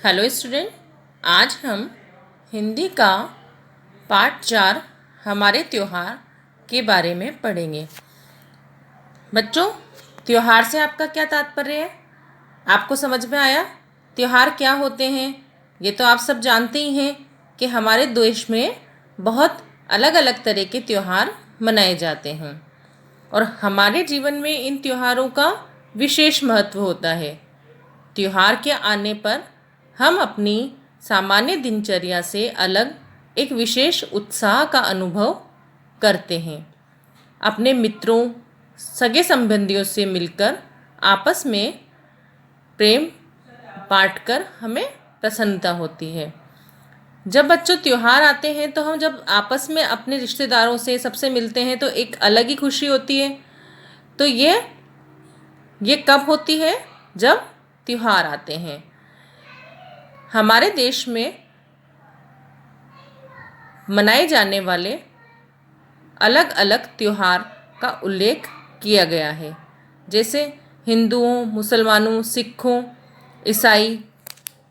Hello student, आज हम हिंदी का पाठ 4 हमारे त्योहार के बारे में पढ़ेंगे। बच्चों, त्योहार से आपका क्या तात्पर्य है? आपको समझ में आया त्योहार क्या होते हैं? ये तो आप सब जानते ही हैं कि हमारे देश में बहुत अलग अलग तरह के त्योहार मनाए जाते हैं और हमारे जीवन में इन त्योहारों का विशेष महत्व होता है। त्योहार के आने पर हम अपनी सामान्य दिनचर्या से अलग एक विशेष उत्साह का अनुभव करते हैं। अपने मित्रों, सगे संबंधियों से मिलकर आपस में प्रेम बांटकर हमें प्रसन्नता होती है। जब बच्चों त्योहार आते हैं तो हम जब आपस में अपने रिश्तेदारों से सबसे मिलते हैं तो एक अलग ही खुशी होती है। तो ये कब होती है? जब त्योहार आते हैं। हमारे देश में मनाए जाने वाले अलग अलग त्योहार का उल्लेख किया गया है, जैसे हिंदुओं, मुसलमानों, सिखों, ईसाई,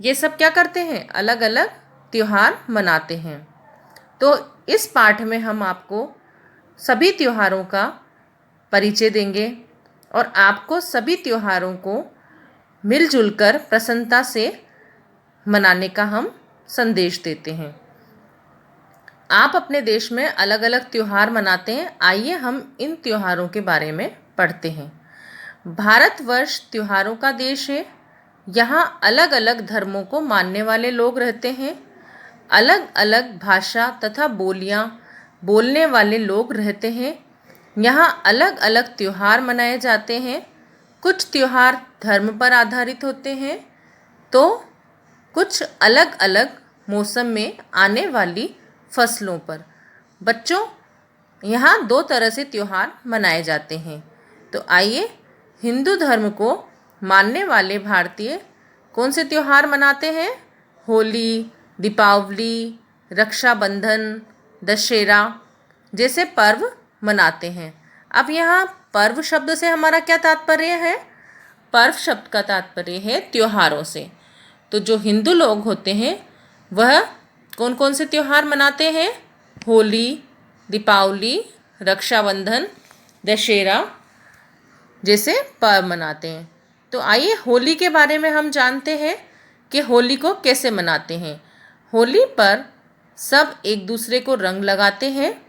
ये सब क्या करते हैं? अलग अलग त्योहार मनाते हैं। तो इस पाठ में हम आपको सभी त्योहारों का परिचय देंगे और आपको सभी त्योहारों को मिलजुल कर प्रसन्नता से मनाने का हम संदेश देते हैं। आप अपने देश में अलग अलग त्योहार मनाते हैं। आइए हम इन त्योहारों के बारे में पढ़ते हैं। भारतवर्ष त्योहारों का देश है। यहाँ अलग अलग धर्मों को मानने वाले लोग रहते हैं। अलग अलग भाषा तथा बोलियाँ बोलने वाले लोग रहते हैं। यहाँ अलग अलग त्योहार मनाए जाते हैं। कुछ त्योहार धर्म पर आधारित होते हैं तो कुछ अलग अलग मौसम में आने वाली फसलों पर। बच्चों, यहाँ 2 तरह से त्योहार मनाए जाते हैं। तो आइए, हिंदू धर्म को मानने वाले भारतीय कौन से त्योहार मनाते हैं? होली, दीपावली, रक्षाबंधन, दशहरा जैसे पर्व मनाते हैं। अब यहाँ पर्व शब्द से हमारा क्या तात्पर्य है? पर्व शब्द का तात्पर्य है त्योहारों से। तो जो हिंदू लोग होते हैं वह कौन कौन से त्योहार मनाते हैं? होली, दीपावली, रक्षाबंधन, दशहरा जैसे पर्व मनाते हैं। तो आइए होली के बारे में हम जानते हैं कि होली को कैसे मनाते हैं। होली पर सब एक दूसरे को रंग लगाते हैं,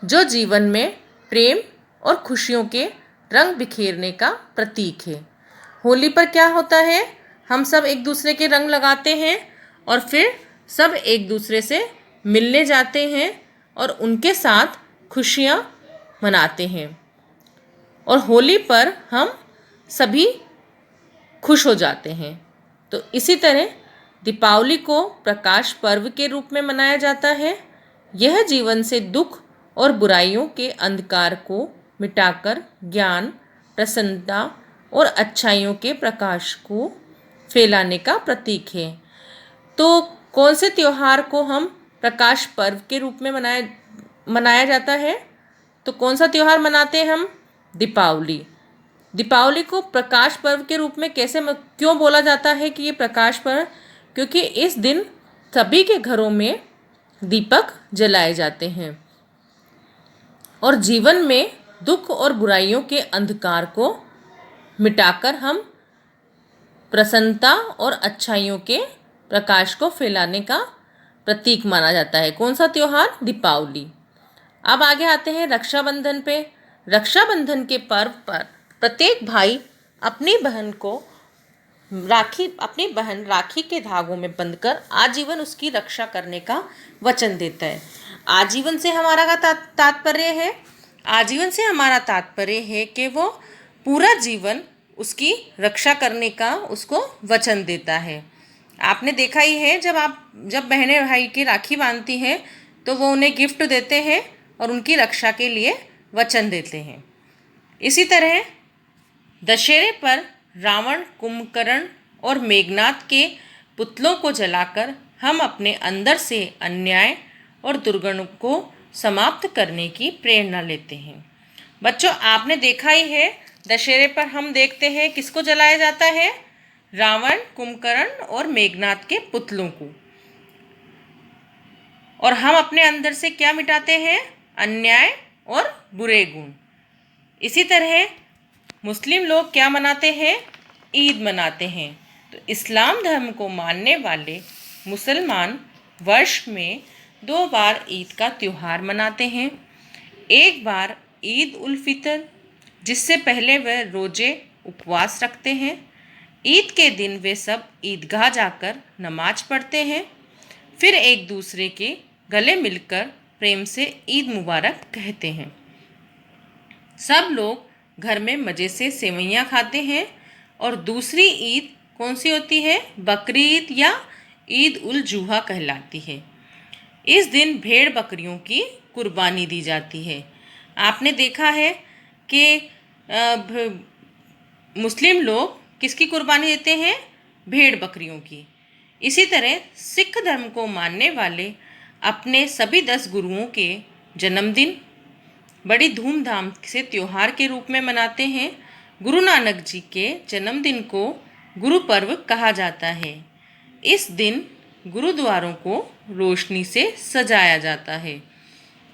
जो जीवन में प्रेम और खुशियों के रंग बिखेरने का प्रतीक है। होली पर क्या होता है? हम सब एक दूसरे के रंग लगाते हैं और फिर सब एक दूसरे से मिलने जाते हैं और उनके साथ खुशियाँ मनाते हैं और होली पर हम सभी खुश हो जाते हैं। तो इसी तरह दीपावली को प्रकाश पर्व के रूप में मनाया जाता है। यह जीवन से दुख और बुराइयों के अंधकार को मिटाकर ज्ञान, प्रसन्नता और अच्छाइयों के प्रकाश को फैलाने का प्रतीक है। तो कौन से त्योहार को हम प्रकाश पर्व के रूप में मनाया जाता है? तो कौन सा त्योहार मनाते हैं हम? दीपावली। दीपावली को प्रकाश पर्व के रूप में क्यों बोला जाता है कि ये प्रकाश पर्व? क्योंकि इस दिन सभी के घरों में दीपक जलाए जाते हैं और जीवन में दुख और बुराइयों के अंधकार को मिटाकर हम प्रसन्नता और अच्छाइयों के प्रकाश को फैलाने का प्रतीक माना जाता है। कौन सा त्योहार? दीपावली। अब आगे आते हैं रक्षाबंधन पे। रक्षाबंधन के पर्व पर प्रत्येक भाई अपनी बहन राखी के धागों में बंधकर आजीवन उसकी रक्षा करने का वचन देता है। आजीवन से हमारा का तात्पर्य है? आजीवन से हमारा तात्पर्य है कि वो पूरा जीवन उसकी रक्षा करने का उसको वचन देता है। आपने देखा ही है, जब बहनें भाई की राखी बांधती हैं तो वो उन्हें गिफ्ट देते हैं और उनकी रक्षा के लिए वचन देते हैं। इसी तरह दशहरे पर रावण, कुंभकर्ण और मेघनाद के पुतलों को जलाकर हम अपने अंदर से अन्याय और दुर्गुणों को समाप्त करने की प्रेरणा लेते हैं। बच्चों, आपने देखा ही है, दशहरे पर हम देखते हैं किसको जलाया जाता है? रावण, कुंभकर्ण और मेघनाद के पुतलों को। और हम अपने अंदर से क्या मिटाते हैं? अन्याय और बुरे गुण। इसी तरह मुस्लिम लोग क्या मनाते हैं? ईद मनाते हैं। तो इस्लाम धर्म को मानने वाले मुसलमान वर्ष में 2 बार ईद का त्यौहार मनाते हैं। एक बार ईद उल फितर, जिससे पहले वे रोजे उपवास रखते हैं। ईद के दिन वे सब ईदगाह जाकर नमाज पढ़ते हैं, फिर एक दूसरे के गले मिलकर प्रेम से ईद मुबारक कहते हैं। सब लोग घर में मज़े से सेवइयाँ खाते हैं। और दूसरी ईद कौन सी होती है? बकरी ईद या ईद उल जुहा कहलाती है। इस दिन भेड़ बकरियों की कुर्बानी दी जाती है। आपने देखा है कि मुस्लिम लोग किसकी कुर्बानी देते हैं? भेड़ बकरियों की। इसी तरह सिख धर्म को मानने वाले अपने सभी 10 गुरुओं के जन्मदिन बड़ी धूमधाम से त्यौहार के रूप में मनाते हैं। गुरु नानक जी के जन्मदिन को गुरु पर्व कहा जाता है। इस दिन गुरुद्वारों को रोशनी से सजाया जाता है।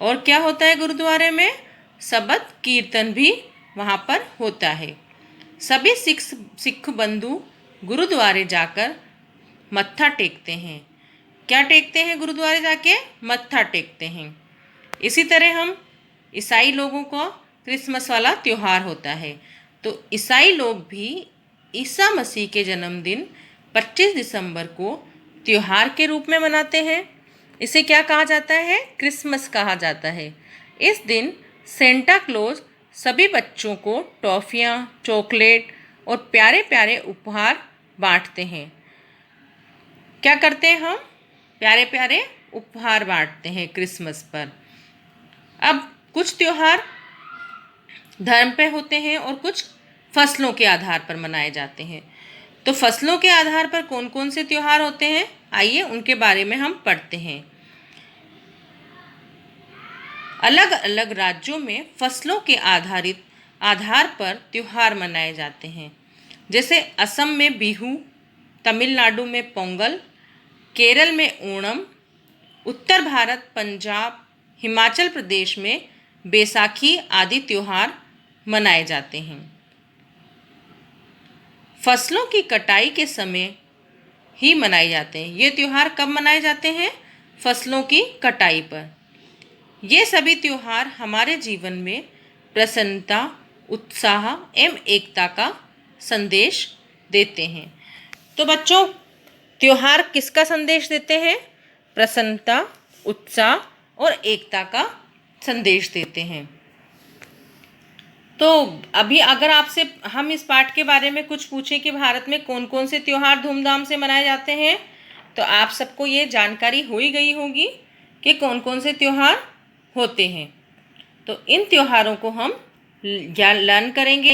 और क्या होता है गुरुद्वारे में? सबद कीर्तन भी वहाँ पर होता है। सभी सिख बंधु गुरुद्वारे जाकर मत्था टेकते हैं। क्या टेकते हैं? गुरुद्वारे जाके मत्था टेकते हैं। इसी तरह हम ईसाई लोगों का क्रिसमस वाला त्यौहार होता है। तो ईसाई लोग भी ईसा मसीह के जन्मदिन 25 दिसंबर को त्यौहार के रूप में मनाते हैं। इसे क्या कहा जाता है? क्रिसमस कहा जाता है। इस दिन सेंटा क्लॉज सभी बच्चों को टॉफ़ियाँ, चॉकलेट और प्यारे प्यारे उपहार बांटते हैं। क्या करते हैं हम? प्यारे प्यारे उपहार बांटते हैं क्रिसमस पर। अब कुछ त्यौहार धर्म पे होते हैं और कुछ फसलों के आधार पर मनाए जाते हैं। तो फसलों के आधार पर कौन कौन से त्यौहार होते हैं, आइए उनके बारे में हम पढ़ते हैं। अलग अलग राज्यों में फसलों के आधार पर त्यौहार मनाए जाते हैं। जैसे असम में बिहू, तमिलनाडु में पोंगल, केरल में ओणम, उत्तर भारत, पंजाब, हिमाचल प्रदेश में बैसाखी आदि त्यौहार मनाए जाते हैं। फसलों की कटाई के समय ही मनाए जाते हैं। ये त्यौहार कब मनाए जाते हैं? फसलों की कटाई पर। ये सभी त्यौहार हमारे जीवन में प्रसन्नता, उत्साह एवं एकता का संदेश देते हैं। तो बच्चों, त्यौहार किसका संदेश देते हैं? प्रसन्नता, उत्साह और एकता का संदेश देते हैं। तो अभी अगर आपसे हम इस पाठ के बारे में कुछ पूछें कि भारत में कौन कौन से त्यौहार धूमधाम से मनाए जाते हैं, तो आप सबको ये जानकारी हो ही गई होगी कि कौन कौन से त्यौहार होते हैं। तो इन त्योहारों को हम लर्न करेंगे।